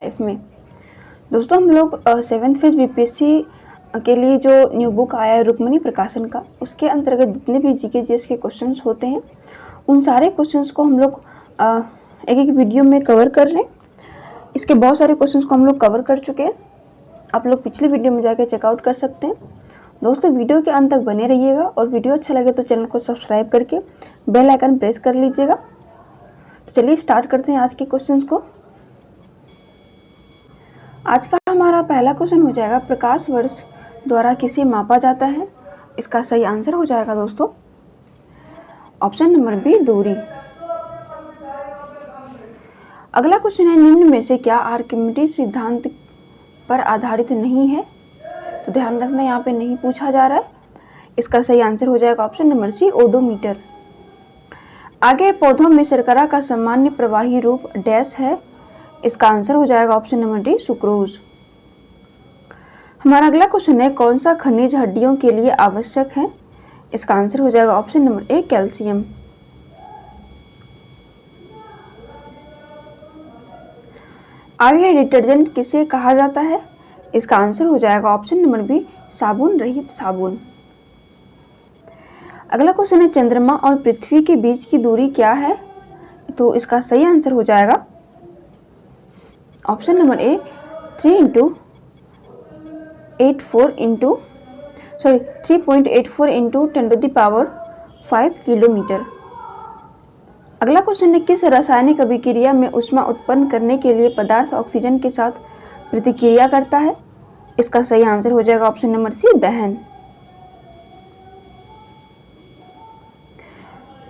Life में। दोस्तों हम लोग 7th फेज बीपीएससी के लिए जो न्यू बुक आया है रुक्मणी प्रकाशन का, उसके अंतर्गत जितने भी जीके जीएस के क्वेश्चंस होते हैं उन सारे क्वेश्चंस को हम लोग एक एक वीडियो में कवर कर रहे हैं। इसके बहुत सारे क्वेश्चंस को हम लोग कवर कर चुके हैं। आप लोग पिछले वीडियो में जाकर चेकआउट कर सकते हैं। दोस्तों वीडियो के अंत तक बने रहिएगा और वीडियो अच्छा लगे तो चैनल को सब्सक्राइब करके बेल आइकन प्रेस कर लीजिएगा। तो चलिए स्टार्ट करते हैं आज के क्वेश्चंस को। आज का हमारा पहला क्वेश्चन हो जाएगा, प्रकाश वर्ष द्वारा किसे मापा जाता है? इसका सही आंसर हो जाएगा दोस्तों ऑप्शन नंबर बी, दूरी। अगला क्वेश्चन है, निम्न में से क्या आर्किमिडीज सिद्धांत पर आधारित नहीं है? तो ध्यान रखना यहाँ पे नहीं पूछा जा रहा है। इसका सही आंसर हो जाएगा ऑप्शन नंबर सी, ओडोमीटर। आगे, पौधों में शर्करा का सामान्य प्रवाही रूप डैश है। इसका आंसर हो जाएगा ऑप्शन नंबर डी, सुक्रोज। हमारा अगला क्वेश्चन है, कौन सा खनिज हड्डियों के लिए आवश्यक है? इसका आंसर हो जाएगा ऑप्शन नंबर ए, कैल्शियम। आगे, डिटर्जेंट किसे कहा जाता है? इसका आंसर हो जाएगा ऑप्शन नंबर बी, साबुन रहित साबुन। अगला क्वेश्चन है, चंद्रमा और पृथ्वी के बीच की दूरी क्या है? तो इसका सही आंसर हो जाएगा ऑप्शन नंबर ए, 3.84 इंटू 10⁵ किलोमीटर। अगला क्वेश्चन है, किस रासायनिक अभिक्रिया में ऊष्मा उत्पन्न करने के लिए पदार्थ ऑक्सीजन के साथ प्रतिक्रिया करता है? इसका सही आंसर हो जाएगा ऑप्शन नंबर सी, दहन।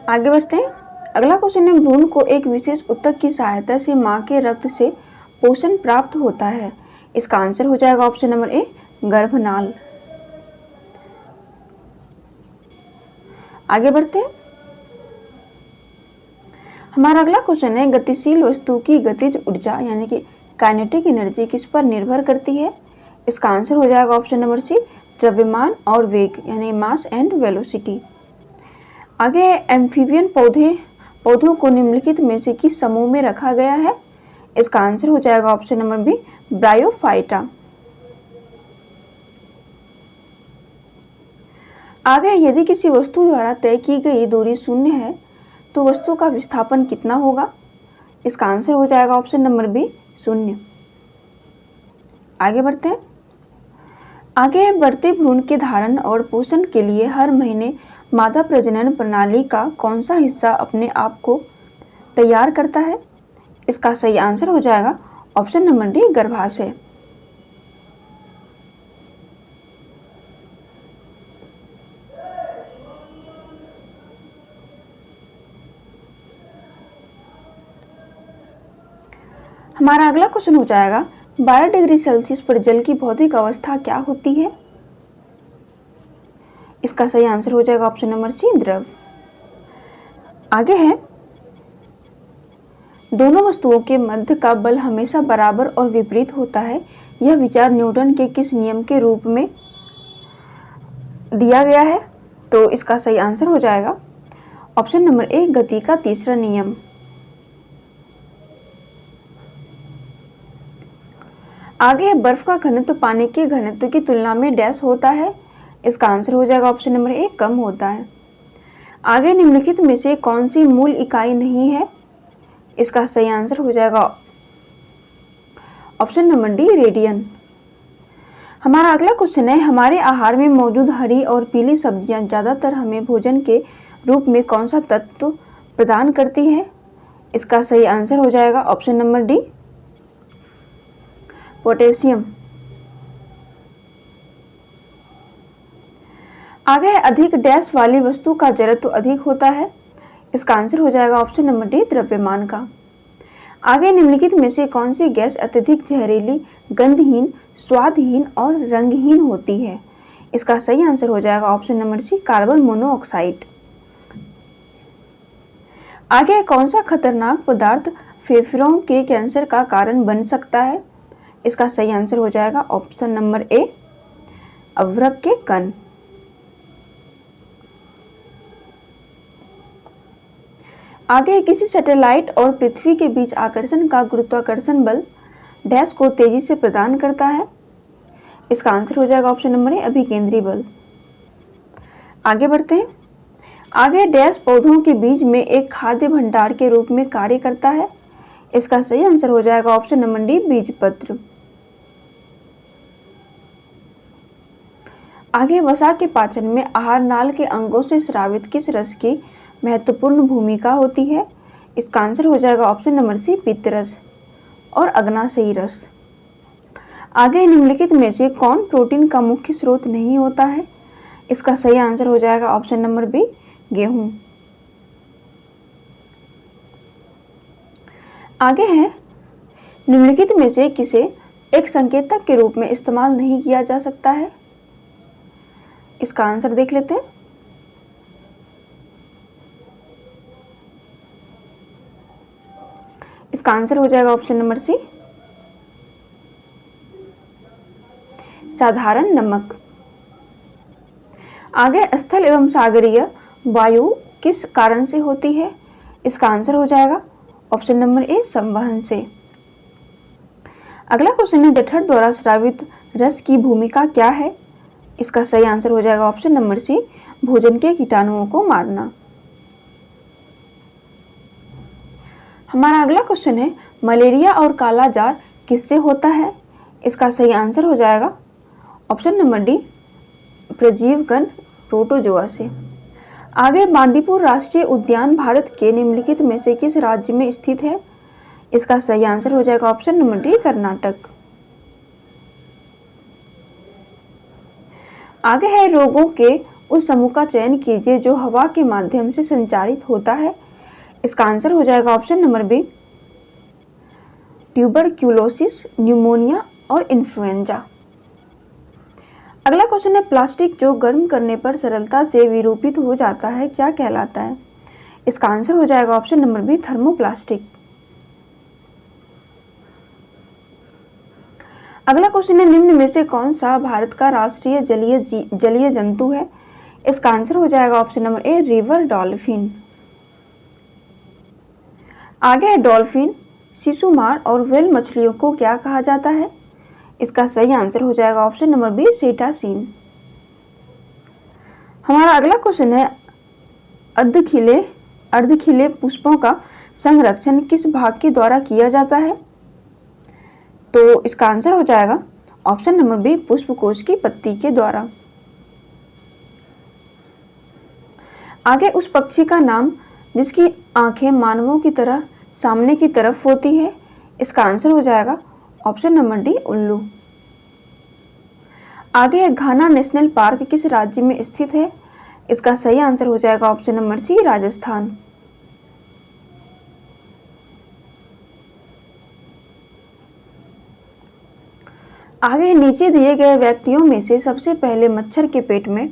आगे बढ़ते हैं। अगला क्वेश्चन है, भ्रूण को एक विशेष ऊतक की सहायता से मां के रक्त से पोषण प्राप्त होता है। इसका आंसर हो जाएगा ऑप्शन नंबर ए, गर्भनाल। आगे बढ़ते हैं। हमारा अगला क्वेश्चन है, गतिशील वस्तु की गतिज ऊर्जा यानी कि काइनेटिक एनर्जी किस पर निर्भर करती है? इसका आंसर हो जाएगा ऑप्शन नंबर सी, द्रव्यमान और वेग यानी मास एंड वेलोसिटी। आगे, एम्फीबियन पौधों को निम्नलिखित में से किस समूह में रखा गया है? इसका आंसर हो जाएगा ऑप्शन नंबर बी, ब्रायोफाइटा। आगे, यदि किसी वस्तु द्वारा तय की गई दूरी 0 है तो वस्तु का विस्थापन कितना होगा? इसका आंसर हो जाएगा ऑप्शन नंबर बी, 0। आगे बढ़ते हैं। आगे, बढ़ते भ्रूण के धारण और पोषण के लिए हर महीने मादा प्रजनन प्रणाली का कौन सा हिस्सा अपने आप को तैयार करता है? इसका सही आंसर हो जाएगा ऑप्शन नंबर डी, गर्भाशय। हमारा अगला क्वेश्चन हो जाएगा, 12 डिग्री सेल्सियस पर जल की भौतिक अवस्था क्या होती है? इसका सही आंसर हो जाएगा ऑप्शन नंबर सी, द्रव। आगे है, दोनों वस्तुओं के मध्य का बल हमेशा बराबर और विपरीत होता है। यह विचार न्यूटन के किस नियम के रूप में दिया गया है? तो इसका सही आंसर हो जाएगा ऑप्शन नंबर ए, गति का तीसरा नियम। आगे, बर्फ का घनत्व पानी के घनत्व की तुलना में डैश होता है। इसका आंसर हो जाएगा ऑप्शन नंबर ए, कम होता है। आगे, निम्नलिखित में से कौन सी मूल इकाई नहीं है? इसका सही आंसर हो जाएगा ऑप्शन नंबर डी, रेडियन। हमारा अगला क्वेश्चन है, हमारे आहार में मौजूद हरी और पीली सब्जियां ज्यादातर हमें भोजन के रूप में कौन सा तत्व प्रदान करती हैं? इसका सही आंसर हो जाएगा ऑप्शन नंबर डी, पोटेशियम। आगे, अधिक डैश वाली वस्तु का जड़त्व अधिक होता है। इसका आंसर हो जाएगा ऑप्शन नंबर डी, द्रव्यमान का। आगे, निम्नलिखित में से कौन सी गैस अत्यधिक जहरीली, गंधहीन, स्वादहीन और रंगहीन होती है? इसका सही आंसर हो जाएगा option number C, carbon monoxide. आगे, कौन सा खतरनाक पदार्थ फेफड़ों के कैंसर का कारण बन सकता है? इसका सही आंसर हो जाएगा ऑप्शन नंबर ए, अभ्रक के कण। आगे, किसी सैटेलाइट और पृथ्वी के बीच आकर्षण का गुरुत्वाकर्षण बल डैश को तेजी से प्रदान करता है? इसका आंसर हो जाएगा ऑप्शन नंबर ए अभिकेंद्री बल। आगे बढ़ते हैं। आगे डैश पौधों के बीज में एक खाद्य भंडार के रूप में कार्य करता है? इसका सही आंसर हो जाएगा ऑप्शन नंबर डी बीजपत्र। आगे वसा के पाचन में आहार नाल के अंगों से स्रावित किस रस की महत्वपूर्ण भूमिका होती है? इसका आंसर हो जाएगा ऑप्शन नंबर सी पित्तरस और अग्नाशयी रस। आगे निम्नलिखित में से कौन प्रोटीन का मुख्य स्रोत नहीं होता है? इसका सही आंसर हो जाएगा ऑप्शन नंबर बी गेहूं। आगे है निम्नलिखित में से किसे एक संकेतक के रूप में इस्तेमाल नहीं किया जा सकता है? इसका आंसर देख लेते हैं। इसका आंसर हो जाएगा ऑप्शन नंबर सी साधारण नमक। आगे स्थल एवं सागरीय वायु किस कारण से होती है? इसका आंसर हो जाएगा ऑप्शन नंबर ए संवहन से। अगला क्वेश्चन है जठर द्वारा स्रावित रस की भूमिका क्या है? इसका सही आंसर हो जाएगा ऑप्शन नंबर सी भोजन के कीटाणुओं को मारना। हमारा अगला क्वेश्चन है मलेरिया और कालाजार किससे होता है? इसका सही आंसर हो जाएगा ऑप्शन नंबर डी प्रजीवकण प्रोटोजोआ से। आगे बांदीपुर राष्ट्रीय उद्यान भारत के निम्नलिखित में से किस राज्य में स्थित है? इसका सही आंसर हो जाएगा ऑप्शन नंबर डी कर्नाटक। आगे है रोगों के उस समूह का चयन कीजिए जो हवा के माध्यम से संचारित होता है। इसका आंसर हो जाएगा option number B tuberculosis, pneumonia और इन्फ्लुएंजा। अगला क्वेश्चन है प्लास्टिक जो गर्म करने पर सरलता से विरूपित हो जाता है क्या कहलाता है? इसका आंसर हो जाएगा ऑप्शन नंबर बी थर्मोप्लास्टिक। अगला क्वेश्चन है निम्न में से कौन सा भारत का राष्ट्रीय जलीय जंतु है? इसका आंसर हो जाएगा option number a river dolphin. आगे है डॉल्फिन, शिशुमार और व्हेल मछलियों को क्या कहा जाता है? इसका सही आंसर हो जाएगा ऑप्शन नंबर बी सेटासीन। हमारा अगला क्वेश्चन है अर्धखिले पुष्पों का संरक्षण किस भाग के द्वारा किया जाता है? तो इसका आंसर हो जाएगा ऑप्शन नंबर बी पुष्पकोश की पत्ती के द्वारा। आगे उस पक्षी का नाम जिसकी आंखें मानवों की तरह सामने की तरफ होती है? इसका आंसर हो जाएगा ऑप्शन नंबर डी उल्लू। आगे है घाना नेशनल पार्क किस राज्य में स्थित है? इसका सही आंसर हो जाएगा ऑप्शन नंबर सी राजस्थान। आगे नीचे दिए गए व्यक्तियों में से सबसे पहले मच्छर के पेट में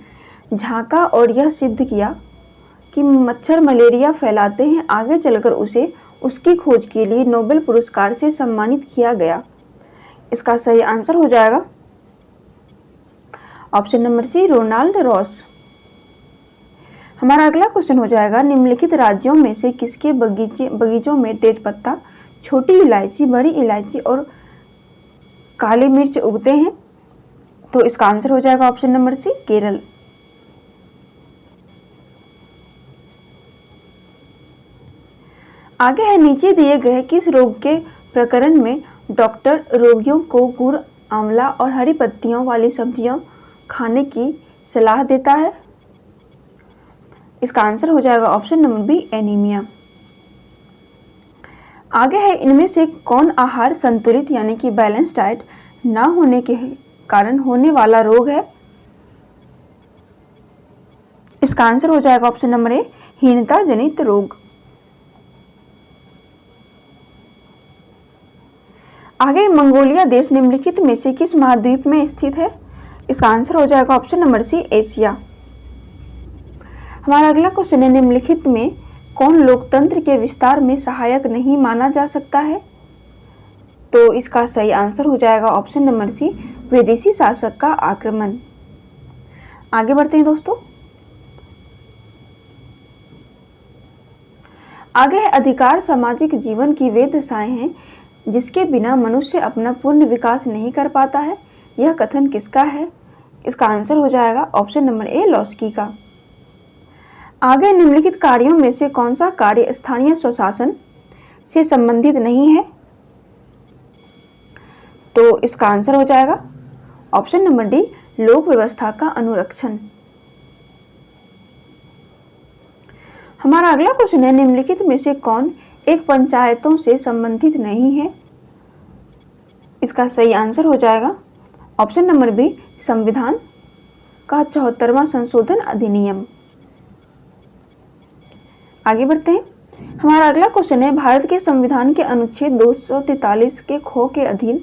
झांका और यह सिद्ध किया कि मच्छर मलेरिया फैलाते हैं, आगे चलकर उसे उसकी खोज के लिए नोबेल पुरस्कार से सम्मानित किया गया। इसका सही आंसर हो जाएगा option number C Ronald Ross. हमारा अगला क्वेश्चन हो जाएगा निम्नलिखित राज्यों में से किसके बगीचों में तेजपत्ता, छोटी इलायची, बड़ी इलायची और काली मिर्च उगते हैं? तो इसका आंसर हो जाएगा ऑप्शन नंबर सी केरल। आगे है नीचे दिए गए किस रोग के प्रकरण में डॉक्टर रोगियों को गुड़, आंवला और हरी पत्तियों वाली सब्जियां खाने की सलाह देता है? इसका आंसर हो जाएगा ऑप्शन नंबर बी एनीमिया। आगे है इनमें से कौन आहार संतुलित यानी कि बैलेंस डाइट ना होने के कारण होने वाला रोग है? इसका आंसर हो जाएगा ऑप्शन नंबर ए हीनता जनित रोग। आगे मंगोलिया देश निम्नलिखित में से किस महाद्वीप में स्थित है? इसका आंसर हो जाएगा ऑप्शन नंबर सी एशिया। हमारा अगला क्वेश्चन है निम्नलिखित में कौन लोकतंत्र के विस्तार में सहायक नहीं माना जा सकता है? तो इसका सही आंसर हो जाएगा ऑप्शन नंबर सी विदेशी शासक का आक्रमण। आगे बढ़ते हैं दोस्तों। आगे है अधिकार सामाजिक जीवन की वे दशाएं हैं जिसके बिना मनुष्य अपना पूर्ण विकास नहीं कर पाता है, यह कथन किसका है? इसका आंसर हो जाएगा ऑप्शन नंबर ए, लॉस्की का। आगे निम्नलिखित कार्यों में से कौन सा कार्य स्थानीय स्वशासन से संबंधित नहीं है? तो इसका आंसर हो जाएगा ऑप्शन नंबर डी, लोक व्यवस्था का अनुरक्षण। हमारा अगला क्वेश्चन है, निम्नलिखित में से कौन एक पंचायतों से संबंधित नहीं है? इसका सही आंसर हो जाएगा ऑप्शन नंबर बी, संविधान का 74वां संशोधन अधिनियम। आगे बढ़ते हैं। हमारा अगला क्वेश्चन है, भारत के संविधान के अनुच्छेद 243 के ख के अधीन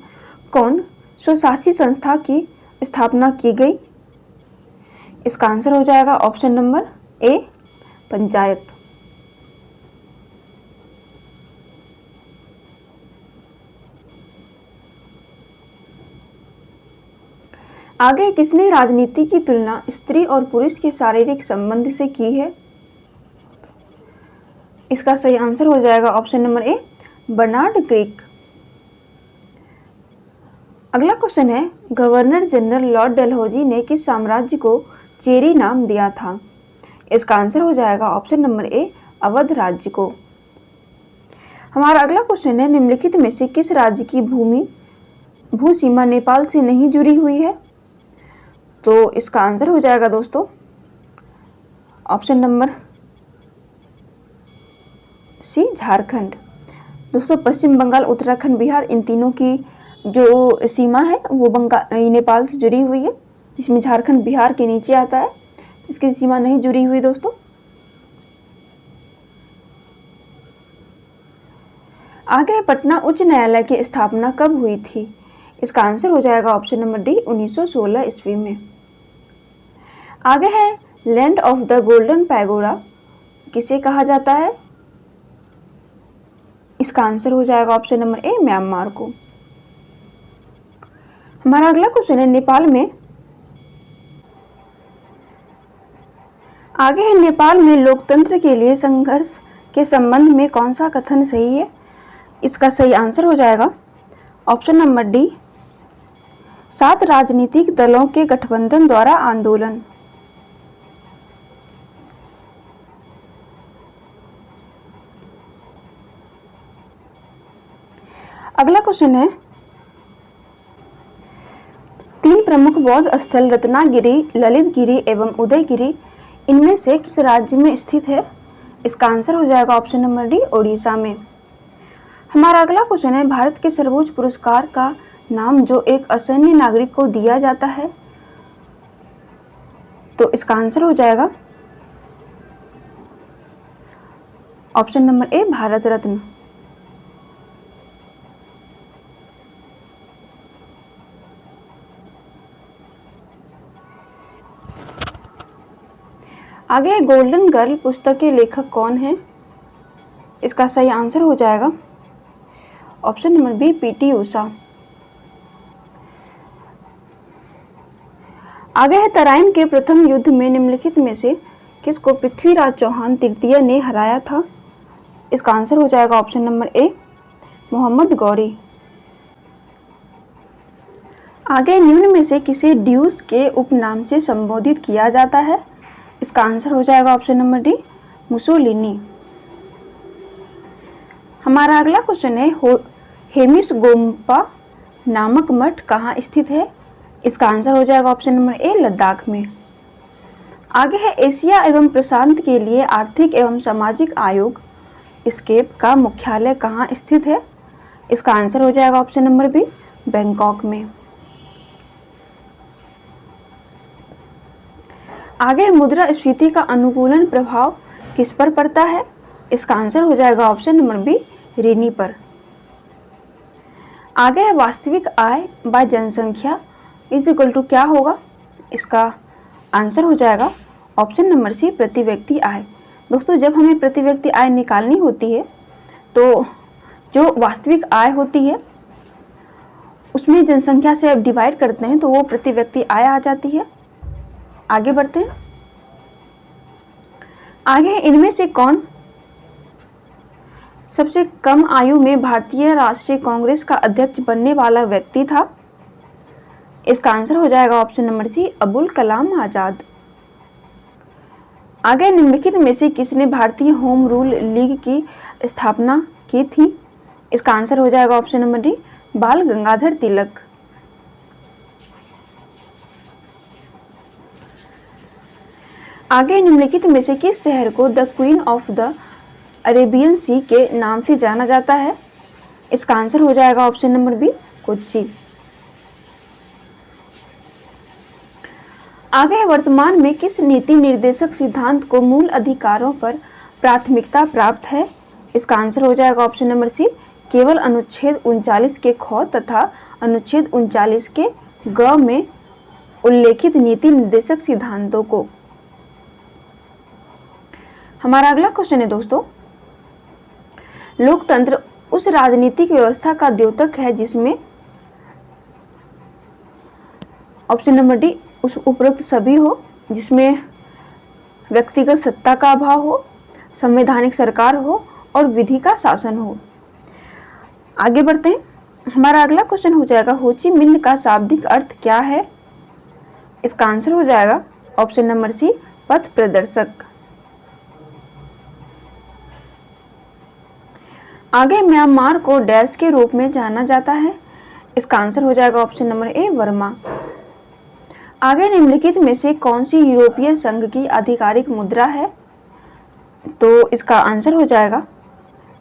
कौन स्वशासी संस्था की स्थापना की गई? इसका आंसर हो जाएगा ऑप्शन नंबर ए, पंचायत। आगे किसने राजनीति की तुलना स्त्री और पुरुष के शारीरिक संबंध से की है? इसका सही आंसर हो जाएगा ऑप्शन नंबर ए, बर्नार्ड क्रिक। अगला क्वेश्चन है, गवर्नर जनरल लॉर्ड डलहौजी ने किस साम्राज्य को चेरी नाम दिया था? इसका आंसर हो जाएगा ऑप्शन नंबर ए, अवध राज्य को। हमारा अगला क्वेश्चन है, निम्नलिखित में से किस राज्य की भू सीमा नेपाल से नहीं जुड़ी हुई है? तो इसका आंसर हो जाएगा दोस्तों ऑप्शन नंबर सी, झारखंड। दोस्तों पश्चिम बंगाल, उत्तराखंड, बिहार, इन तीनों की जो सीमा है वो नेपाल से जुड़ी हुई है, जिसमें झारखंड बिहार के नीचे आता है, इसकी सीमा नहीं जुड़ी हुई दोस्तों। आगे पटना उच्च न्यायालय की स्थापना कब हुई थी? इसका आंसर हो जाएगा ऑप्शन नंबर डी, 1916 ईस्वी में। आगे है, land of the golden pagoda किसे कहा जाता है? इसका आंसर हो जाएगा ऑप्शन नंबर ए, म्यांमार को। हमारा अगला क्वेश्चन है, नेपाल में आगे है, नेपाल में लोकतंत्र के लिए संघर्ष के संबंध में कौन सा कथन सही है? इसका सही आंसर हो जाएगा ऑप्शन नंबर डी, 7 राजनीतिक दलों के गठबंधन द्वारा आंदोलन। अगला क्वेश्चन है, 3 प्रमुख बौद्ध स्थल रत्नागिरी, ललितगिरी एवं उदयगिरी इनमें से किस राज्य में स्थित है? इसका आंसर हो जाएगा ऑप्शन नंबर डी, ओडिशा में। हमारा अगला क्वेश्चन है, भारत के सर्वोच्च पुरस्कार का नाम जो एक असैन्य नागरिक को दिया जाता है, तो इसका आंसर हो जाएगा ऑप्शन नंबर ए, भारत रत्न। आगे गोल्डन गर्ल पुस्तक के लेखक कौन है? इसका सही आंसर हो जाएगा option number B, PT Usha. आगे है, तराइन के प्रथम युद्ध में निम्नलिखित में से किसको पृथ्वीराज चौहान तृतीय ने हराया था? इसका आंसर हो जाएगा option number A, Muhammad Ghori. आगे निम्न में से किसे ड्यूस के उपनाम से संबोधित किया जाता है? इसका आंसर हो जाएगा ऑप्शन नंबर डी, मुसोलिनी। हमारा अगला क्वेश्चन है, हेमिस गोम्पा नामक मठ कहाँ स्थित है? इसका आंसर हो जाएगा ऑप्शन नंबर ए, लद्दाख में। आगे है, एशिया एवं प्रशांत के लिए आर्थिक एवं सामाजिक आयोग स्केप का मुख्यालय कहाँ स्थित है? इसका आंसर हो जाएगा ऑप्शन नंबर बी, बैंकॉक में। आगे मुद्रास्फीति का अनुकूलन प्रभाव किस पर पड़ता है? इसका आंसर हो जाएगा ऑप्शन नंबर बी, ऋणी पर। आगे है, वास्तविक आय बाय जनसंख्या इज इक्वल टू क्या होगा? इसका आंसर हो जाएगा ऑप्शन नंबर सी, प्रति व्यक्ति आय। दोस्तों जब हमें प्रति व्यक्ति आय निकालनी होती है तो जो वास्तविक आय होती है उसमें जनसंख्या से अब डिवाइड करते हैं तो वो प्रति व्यक्ति आय आ जाती है। आगे बढ़ते हैं। आगे इनमें से कौन सबसे कम आयु में भारतीय राष्ट्रीय कांग्रेस का अध्यक्ष बनने वाला व्यक्ति था? इसका आंसर हो जाएगा ऑप्शन नंबर सी, अबुल कलाम आजाद। आगे निम्नलिखित में से किसने भारतीय होम रूल लीग की स्थापना की थी? इसका आंसर हो जाएगा ऑप्शन नंबर डी, बाल गंगाधर तिलक। आगे निम्नलिखित में से किस शहर को the queen of the Arabian sea के नाम से जाना जाता है? इसका आंसर हो जाएगा ऑप्शन नंबर बी, कोच्चि। आगे वर्तमान में किस नीति निर्देशक सिद्धांत को मूल अधिकारों पर प्राथमिकता प्राप्त है? इसका आंसर हो जाएगा ऑप्शन नंबर सी, केवल अनुच्छेद 39 के ख तथा अनुच्छेद 39 के ग में उल्लेखित नीति निर्देशक सिद्धांतों को। हमारा अगला क्वेश्चन है दोस्तों, लोकतंत्र उस राजनीतिक व्यवस्था का द्योतक है जिसमें ऑप्शन नंबर डी उस उपरोक्त सभी हो, जिसमें व्यक्तिगत सत्ता का अभाव हो, संवैधानिक सरकार हो और विधि का शासन हो। आगे बढ़ते हैं। हमारा अगला क्वेश्चन हो जाएगा, हो ची मिन्ह का शाब्दिक अर्थ क्या है? इसका आंसर हो जाएगा ऑप्शन नंबर सी, पथ प्रदर्शक। आगे म्यांमार को डैश के रूप में जाना जाता है? इसका आंसर हो जाएगा ऑप्शन नंबर ए, वर्मा। आगे निम्नलिखित में से कौन सी यूरोपीय संघ की आधिकारिक मुद्रा है? तो इसका आंसर हो जाएगा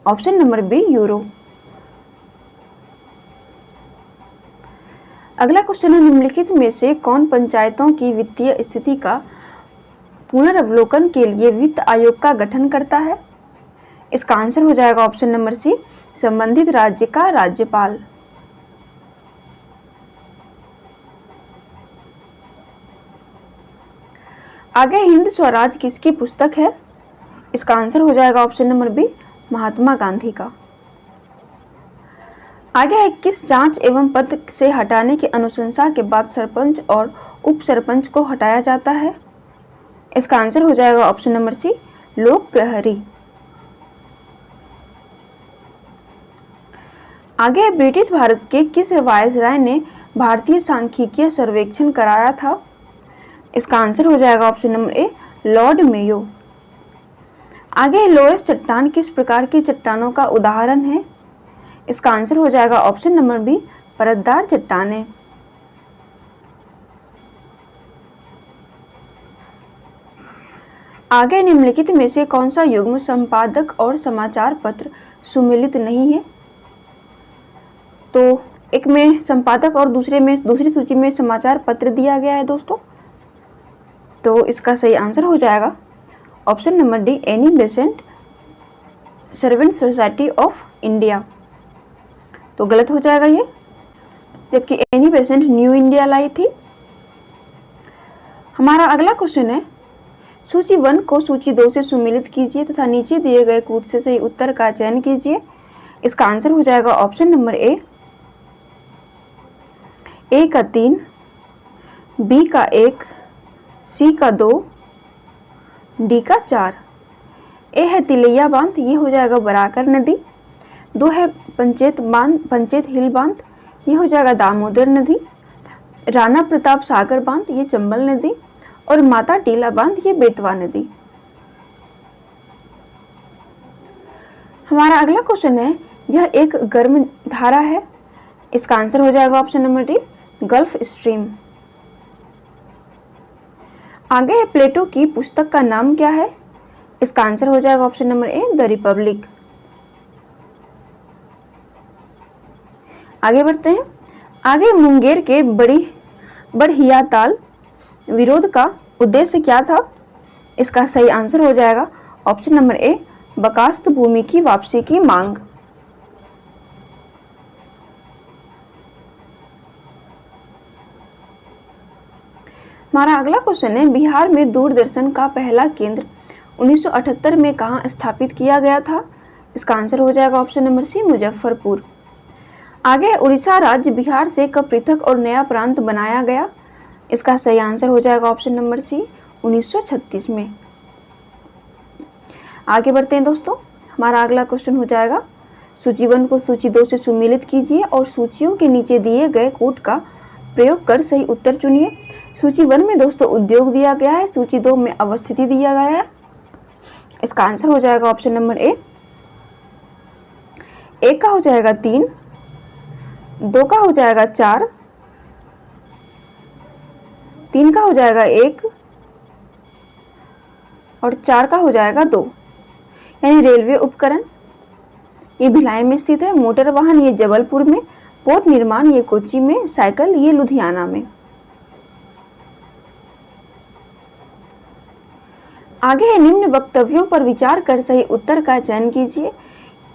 ऑप्शन नंबर बी, यूरो। अगला क्वेश्चन है, निम्नलिखित में से कौन पंचायतों की वित्तीय स्थिति का पुनर्वलोकन के लिए वित्त आयोग का गठन करता है? इसका आंसर हो जाएगा ऑप्शन नंबर सी, संबंधित राज्य का राज्यपाल। आगे हिंद स्वराज किसकी पुस्तक है? इसका आंसर हो जाएगा option number B, Mahatma Gandhi का। आगे है, किस जांच एवं पद से हटाने की अनुशंसा के बाद सरपंच और उप सरपंच को हटाया जाता है? इसका आंसर हो जाएगा ऑप्शन नंबर सी, लोक प्रहरी। आगे ब्रिटिश भारत के किस वायसराय ने भारतीय सांख्यिकीय सर्वेक्षण कराया था? इसका आंसर हो जाएगा ऑप्शन नंबर ए, लॉर्ड मेयो। आगे लोएस चट्टान किस प्रकार की चट्टानों का उदाहरण है? इसका आंसर हो जाएगा ऑप्शन नंबर बी, परतदार चट्टानें। आगे निम्नलिखित में से कौन सा युग्म संपादक और समाचार पत्र सुमेलित नहीं है? तो एक में संपादक और दूसरी सूची में समाचार पत्र दिया गया है दोस्तों। तो इसका सही आंसर हो जाएगा option number D, Annie Besant servant society of India. तो गलत हो जाएगा ये, जबकि एनी बेसेंट न्यू इंडिया लाई थी। हमारा अगला क्वेश्चन है, सूची 1 को सूची 2 से सुमेलित कीजिए तथा नीचे दिए गए कूट से सही उत्तर का चयन कीजिए। इसका आंसर हो जाएगा ऑप्शन नंबर ए का 3, बी का 1, सी का 2, डी का 4। ए है तिलैया बांध, ये हो जाएगा बराकर नदी। 2 है पंचेत हिल बांध, ये हो जाएगा दामोदर नदी। राणा प्रताप सागर बांध, ये चंबल नदी। और माता टीला बांध, ये बेतवा नदी। हमारा अगला क्वेश्चन है, यह एक गर्म धारा है। इसका आंसर हो जाएगा option number D, gulf stream. आगे है, प्लेटो की पुस्तक का नाम क्या है? इसका आंसर हो जाएगा option number A, the Republic. आगे बढ़ते हैं। आगे मुंगेर के बड़हिया ताल विरोध का उद्देश्य क्या था? इसका सही आंसर हो जाएगा ऑप्शन नंबर ए, बकास्त भूमि की वापसी की मांग। हमारा अगला क्वेश्चन है, बिहार में दूरदर्शन का पहला केंद्र 1978 में कहां स्थापित किया गया था? इसका आंसर हो जाएगा ऑप्शन नंबर सी, मुजफ्फरपुर। आगे, उड़ीसा राज्य बिहार से कब पृथक और नया प्रांत बनाया गया? इसका सही आंसर हो जाएगा ऑप्शन नंबर सी, 1936 में। आगे बढ़ते हैं दोस्तों। हमारा अगला क्वेश्चन हो जाएगा, सूची 1 को सूची 2 से सुमेलित कीजिए और सूचियों के नीचे दिए गए कोड का प्रयोग कर सही उत्तर चुनिए। सूची 1 में दोस्तों उद्योग दिया गया है, सूची 2 में अवस्थिति दिया गया है। इसका आंसर हो जाएगा ऑप्शन नंबर ए। 1 का हो जाएगा 3, 2 का हो जाएगा 4, 3 का हो जाएगा 1 और 4 का हो जाएगा 2। यानी रेलवे उपकरण ये भिलाई में स्थित है, मोटर वाहन ये जबलपुर में, पोत निर्माण ये कोच्चि में, साइकिल ये लुधियाना में। आगे है, निम्न वक्तव्यों पर विचार कर सही उत्तर का चयन कीजिए।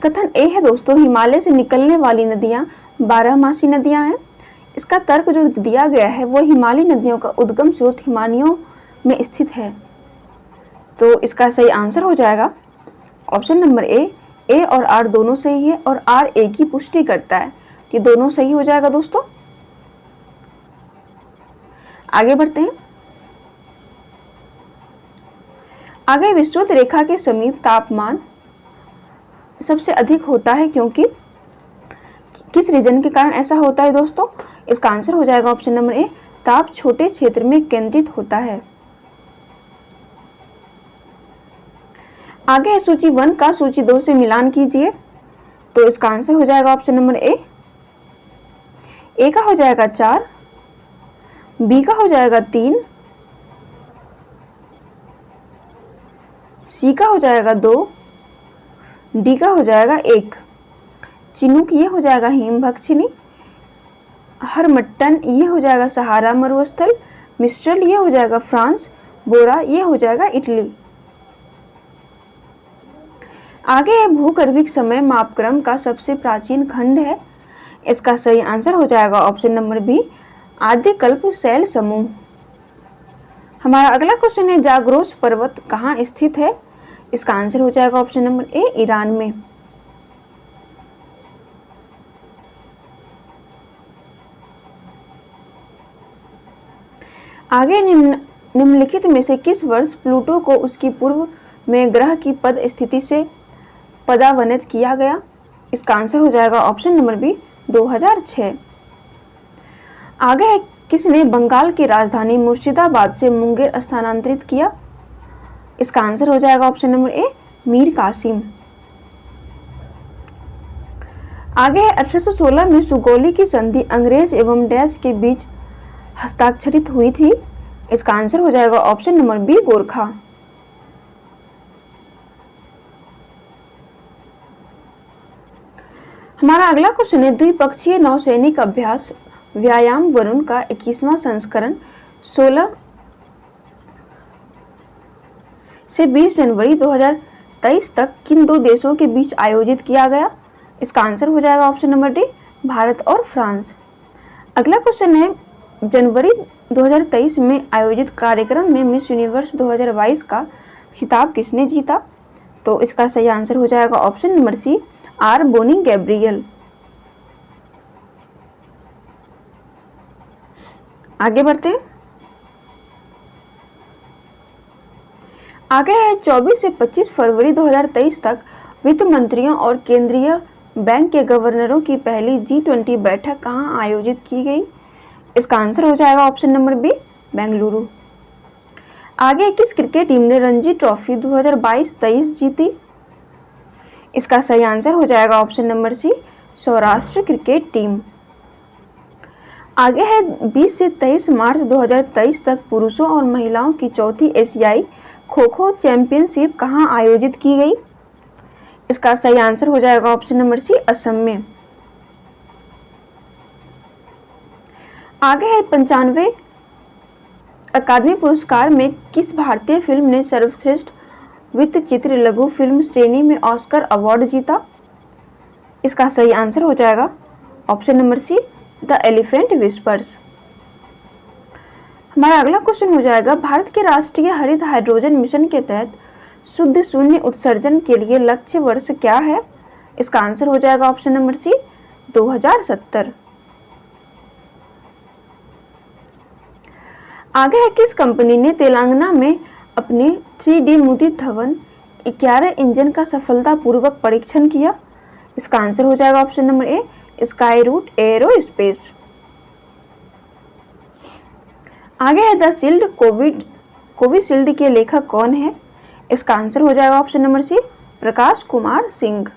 कथन ए है दोस्तों, हिमालय से निकलने वाली नदियां 12मासी नदियां हैं। इसका तर्क जो दिया गया है वो हिमालयी नदियों का उद्गम स्रोत हिमानियों में स्थित है। तो इसका सही आंसर हो जाएगा ऑप्शन नंबर ए। ए और आर दोनों सही है और आर ए की पुष्टि करता है, ये दोनों सही हो जाएगा दोस्तों। आगे बढ़ते हैं। आगे विषुवत रेखा के समीप तापमान सबसे अधिक होता है क्योंकि किस रीजन के कारण ऐसा होता है दोस्तों? इसका आंसर हो जाएगा ऑप्शन नंबर ए, ताप छोटे क्षेत्र में केंद्रित होता है। आगे है सूची 1 का सूची 2 से मिलान कीजिए। तो इसका आंसर हो जाएगा ऑप्शन नंबर ए। ए का हो जाएगा 4, बी का हो जाएगा 3, सी का हो जाएगा 2, डी का हो जाएगा 1। चिनूक ये हो जाएगा हिमभक्षिणी, हरमट्टन ये हो जाएगा सहारा मरुस्थल, मिस्ट्रल ये हो जाएगा फ्रांस, बोरा ये हो जाएगा इटली। आगे है, भूगर्भिक समय मापक्रम का सबसे प्राचीन खंड है। इसका सही आंसर हो जाएगा ऑप्शन नंबर बी, आद्यकल्प शैल समूह। हमारा अगला क्वेश्चन है, जाग्रोस पर्वत कहाँ स्थित है? इसका आंसर हो जाएगा ऑप्शन नंबर ए, ईरान में। आगे निम्नलिखित में से किस वर्ष प्लूटो को उसकी पूर्व में ग्रह की पद स्थिति से पदावनत किया गया? इसका आंसर हो जाएगा ऑप्शन नंबर बी, 2006। आगे है, किसने बंगाल की राजधानी मुर्शिदाबाद से मुंगेर स्थानांतरित किया? इसका आंसर हो जाएगा option number A, Mir Qasim. आगे है, 1816 में सुगौली की संधि अंग्रेज एवं डैश के बीच हस्ताक्षरित हुई थी। इसका आंसर हो जाएगा ऑप्शन नंबर बी, गोरखा। हमारा अगला क्वेश्चन है, द्विपक्षीय नौसैनिक अभ्यास व्यायाम वरुण का 21वां संस्करण 16 से 20 जनवरी 2023 तक किन दो देशों के बीच आयोजित किया गया? इसका आंसर हो जाएगा ऑप्शन नंबर डी, भारत और फ्रांस। अगला क्वेश्चन है, जनवरी 2023 में आयोजित कार्यक्रम में मिस यूनिवर्स 2022 का खिताब किसने जीता? तो इसका सही आंसर हो जाएगा option number C, R Bonney Gabriel. आगे बढ़ते हैं। आगे है, 24 से 25 फरवरी 2023 तक वित्त मंत्रियों और केंद्रीय बैंक के गवर्नरों की पहली G20 बैठक कहां आयोजित की गई? इसका आंसर हो जाएगा ऑप्शन नंबर बी, बेंगलुरु। आगे, किस क्रिकेट टीम ने रणजी ट्रॉफी 2022-23 जीती? इसका सही आंसर हो जाएगा option number C, Saurashtra cricket team. आगे है, 20 से 23 मार्च 2023 तक पुरुषों और महिलाओं की चौथी एशियाई खो खो चैंपियनशिप कहां आयोजित की गई? इसका सही आंसर हो जाएगा ऑप्शन नंबर सी, असम में। आगे है, 95 अकादमी पुरस्कार में किस भारतीय फिल्म ने सर्वश्रेष्ठ वित्त चित्र लघु फिल्म श्रेणी में ऑस्कर अवार्ड जीता? इसका सही आंसर हो जाएगा option number C, the elephant whispers. हमारा अगला क्वेश्चन हो जाएगा, भारत के राष्ट्रीय हरित हाइड्रोजन मिशन के तहत शुद्ध शून्य उत्सर्जन के लिए लक्ष्य वर्ष क्या है? इसका आंसर हो जाएगा ऑप्शन नंबर सी, 2070। आगे है, किस कंपनी ने तेलंगाना में अपने 3D मुद्रित भवन 11 इंजन का सफलतापूर्वक परीक्षण किया? इसका आंसर हो जाएगा option number A, Skyroot Aerospace. आगे है द शील्ड कोविशील्ड के लेखक कौन है? इसका आंसर हो जाएगा ऑप्शन नंबर सी, प्रकाश कुमार सिंह।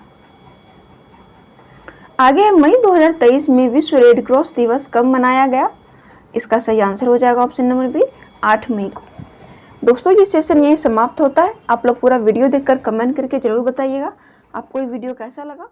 आगे मई 2023 में विश्व रेड क्रॉस दिवस कब मनाया गया? इसका सही आंसर हो जाएगा ऑप्शन नंबर बी, 8 मई को। दोस्तों ये सेशन यही समाप्त होता है। आप लोग पूरा वीडियो देखकर कमेंट करके जरूर बताइएगा आपको ये वीडियो कैसा लगा।